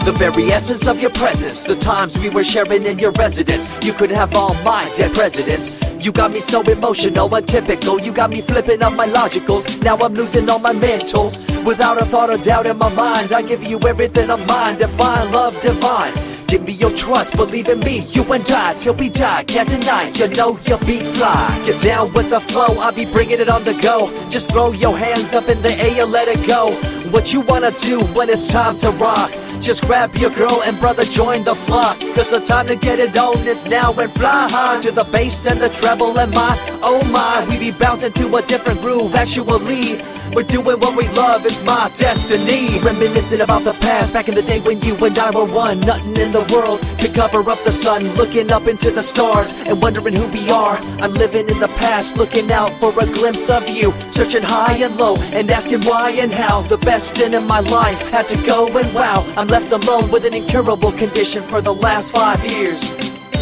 The very essence of your presence, the times we were sharing in your residence. You could have all my dead presidents. You got me so emotional, untypical. You got me flipping up my logicals. Now I'm losing all my mentals. Without a thought or doubt in my mind, I give you everything of mine. Divine love, divine. Give me your trust, believe in me, you and I, till we die, can't deny, you know you'll be fly. Get down with the flow, I'll be bringing it on the go. Just throw your hands up in the air, let it go. What you wanna do when it's time to rock? Just grab your girl and brother, join the flock. Cause the time to get it on is now, and fly high to the bass and the treble and my, oh my. We be bouncing to a different groove, actually. We're doing what we love, it's my destiny. Reminiscing about the past, back in the day when you and I were one. Nothing in the world could cover up the sun. Looking up into the stars and wondering who we are. I'm living in the past, looking out for a glimpse of you. Searching high and low and asking why and how. The best thing in my life had to go, and wow, I'm left alone with an incurable condition for the last 5 years.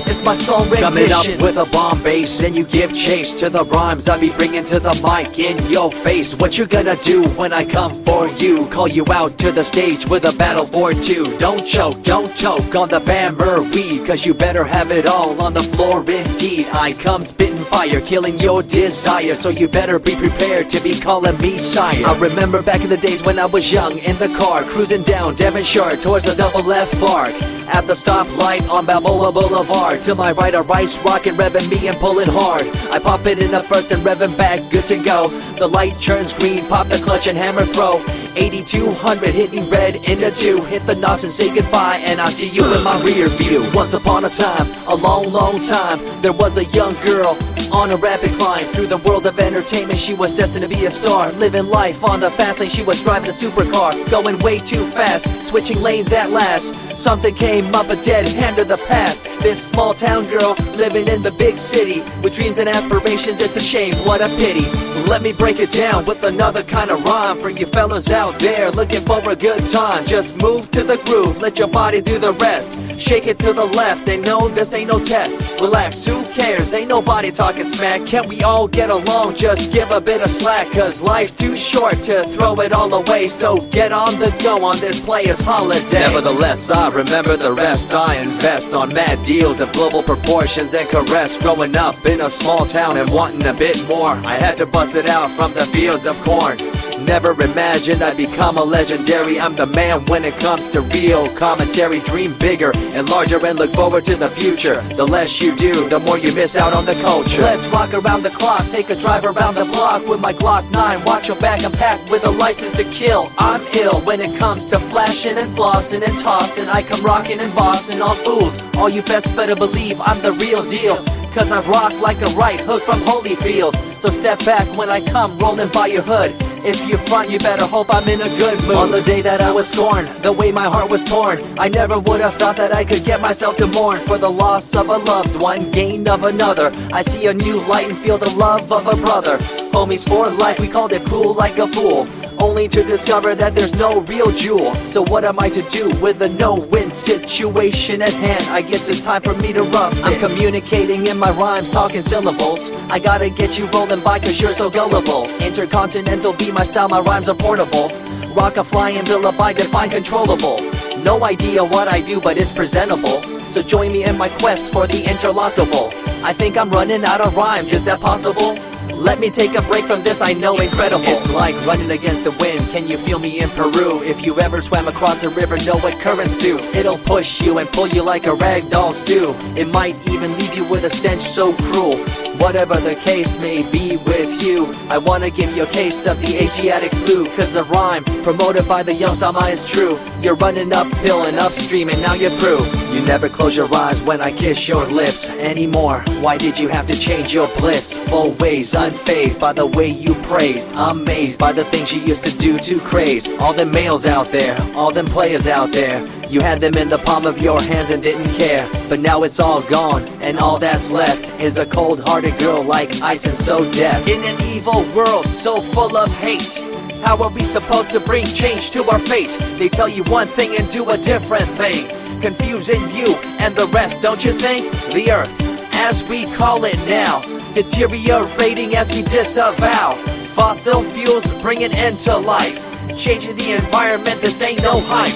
It's my song rendition. Coming up with a bomb bass and you give chase to the rhymes I be bringing to the mic in your face. What you gonna do when I come for you? Call you out to the stage with a battle for two. Don't choke on the bammer weed, cause you better have it all on the floor indeed. I come spitting fire, killing your desire, so you better be prepared to be calling me sire. I remember back in the days when I was young, in the car, cruising down Devonshire towards the double F arc. At the stoplight on Balboa Boulevard, to my right a rice rocket revving me and pulling hard. I pop it in the first and revving back, good to go. The light turns green, pop the clutch and hammer throw. 8200 hitting red in the 2. Hit the NOS and say goodbye, and I see you in my rear view. Once upon a time, a long time, there was a young girl on a rapid climb through the world of entertainment. She was destined to be a star, living life on the fast lane. She was driving a supercar, going way too fast, switching lanes at last. Something came up, a dead hand of the past. This small town girl living in the big city with dreams and aspirations. It's a shame, what a pity. Let me break it down with another kind of rhyme for you fellas out there looking for a good time. Just move to the groove, let your body do the rest. Shake it to the left, they know this ain't no test. Relax, who cares, ain't nobody talking smack. Can't we all get along, just give a bit of slack. Cause life's too short to throw it all away, so get on the go on this player's holiday. Nevertheless, I remember the rest. I invest on mad deals of global proportions and caress. Growing up in a small town and wanting a bit more, I had to bust it out from the fields of corn. Never imagined I'd become a legendary. I'm the man when it comes to real commentary. Dream bigger and larger and look forward to the future. The less you do, the more you miss out on the culture. Let's rock around the clock, take a drive around the block with my Glock 9. Watch your back, I'm packed with a license to kill. I'm ill when it comes to flashing and flossing and tossing. I come rocking and bossing on fools. All you best better believe I'm the real deal, cause I rock like a right hook from Holyfield. So step back when I come rolling by your hood. If you front, you better hope I'm in a good mood. On the day that I was scorned, the way my heart was torn, I never would have thought that I could get myself to mourn for the loss of a loved one, gain of another. I see a new light and feel the love of a brother. Homies for life, we called it cool like a fool, only to discover that there's no real jewel. So what am I to do with a no-win situation at hand? I guess it's time for me to rough it. I'm communicating in my rhymes, talking syllables. I gotta get you rolling by cause you're so gullible. Intercontinental be my style, my rhymes are portable. Rock a flying villa by define controllable. No idea what I do, but it's presentable. So join me in my quest for the interlockable. I think I'm running out of rhymes, is that possible? Let me take a break from this, I know incredible. It's like running against the wind, can you feel me in Peru? If you ever swam across a river, know what currents do. It'll push you and pull you like a ragdoll stew. It might even leave you with a stench so cruel. Whatever the case may be with you, I wanna give you a case of the Asiatic flu. Cause the rhyme promoted by the young Sama is true. You're running uphill and upstream and now you're through. You never close your eyes when I kiss your lips anymore. Why did you have to change your bliss? Full ways, unfazed by the way you praised. Amazed by the things you used to do to craze. All them males out there, all them players out there, you had them in the palm of your hands and didn't care. But now it's all gone, and all that's left is a cold-hearted girl like ice and so deaf. In an evil world so full of hate, how are we supposed to bring change to our fate? They tell you one thing and do a different thing, confusing you and the rest, don't you think? The earth, as we call it now, deteriorating as we disavow. Fossil fuels bring an end to life, changing the environment, this ain't no hype.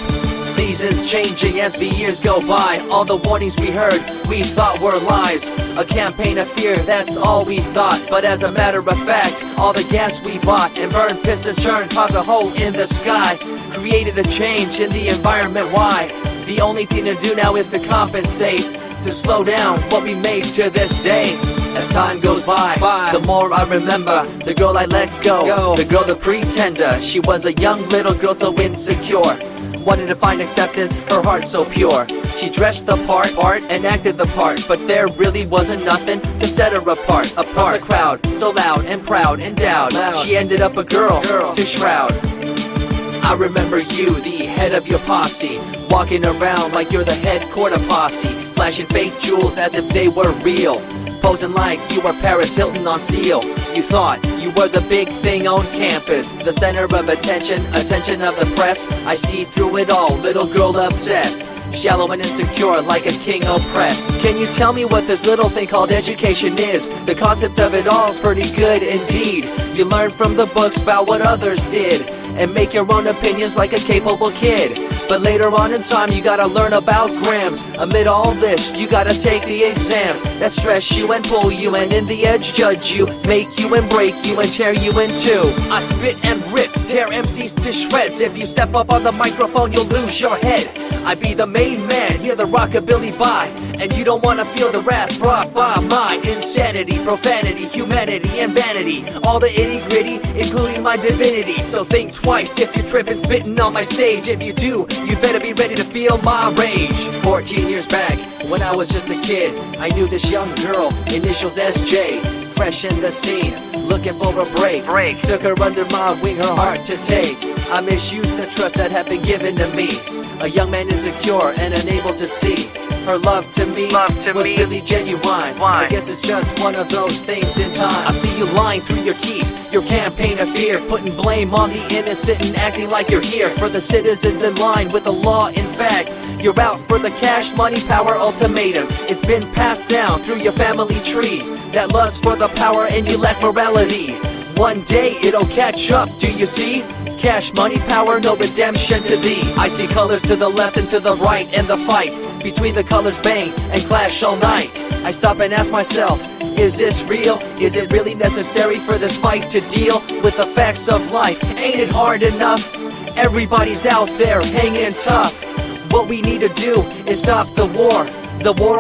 Seasons changing as the years go by. All the warnings we heard, we thought were lies. A campaign of fear, that's all we thought. But as a matter of fact, all the gas we bought and burned, pissed and churned caused a hole in the sky. Created a change in the environment, why? The only thing to do now is to compensate, to slow down what we made to this day. As time goes by, the more I remember the girl I let go, the girl, the pretender. She was a young little girl so insecure, wanted to find acceptance, her heart so pure. She dressed the part and acted the part, but there really wasn't nothing to set her apart from the crowd, so loud and proud, endowed. She ended up a girl to shroud. I remember you, the head of your posse, walking around like you're the head quarter posse, flashing fake jewels as if they were real, posing like you were Paris Hilton on seal. You thought you were the big thing on campus, the center of attention of the press. I see through it all, little girl obsessed, shallow and insecure like a king oppressed. Can you tell me what this little thing called education is? The concept of it all's pretty good indeed. You learn from the books about what others did and make your own opinions like a capable kid. But later on in time you gotta learn about grams. Amid all this you gotta take the exams that stress you and pull you, and in the edge judge you, make you and break you and tear you in two. I spit and rip, tear MCs to shreds. If you step up on the microphone you'll lose your head. I be the main man, hear the rockabilly by, and you don't wanna feel the wrath brought by my insanity, profanity, humanity, and vanity. All the itty gritty, including my divinity. So think twice if you're tripping, spitting on my stage. If you do, you better be ready to feel my rage. 14 years back, when I was just a kid, I knew this young girl, initials SJ, fresh in the scene, looking for a break. Took her under my wing, her heart to take. I misused the trust that had been given to me. A young man insecure and unable to see her love to me was really genuine. I guess it's just one of those things in time. I see you lying through your teeth, your campaign of fear, putting blame on the innocent and acting like you're here for the citizens in line with the law. In fact, you're out for the cash, money, power ultimatum. It's been passed down through your family tree, that lust for the power and you lack morality. One day it'll catch up, do you see? Cash, money, power, no redemption to thee. I see colors to the left and to the right, and the fight between the colors bang and clash all night. I stop and ask myself, is this real? Is it really necessary for this fight to deal with the facts of life? Ain't it hard enough? Everybody's out there hanging tough. What we need to do is stop the war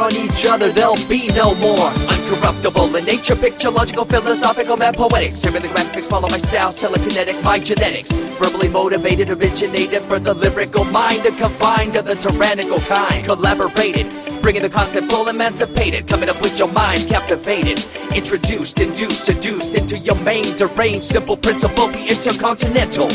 on each other, there'll be no more. Uncorruptible in nature, picture, logical, philosophical, mad poetic. Serving the graphics, follow my style, telekinetic, my genetics. Verbally motivated, originated for the lyrical mind, and confined to the tyrannical kind. Collaborated, bringing the concept full emancipated, coming up with your minds captivated. Introduced, induced, seduced into your main deranged, simple principle, be intercontinental.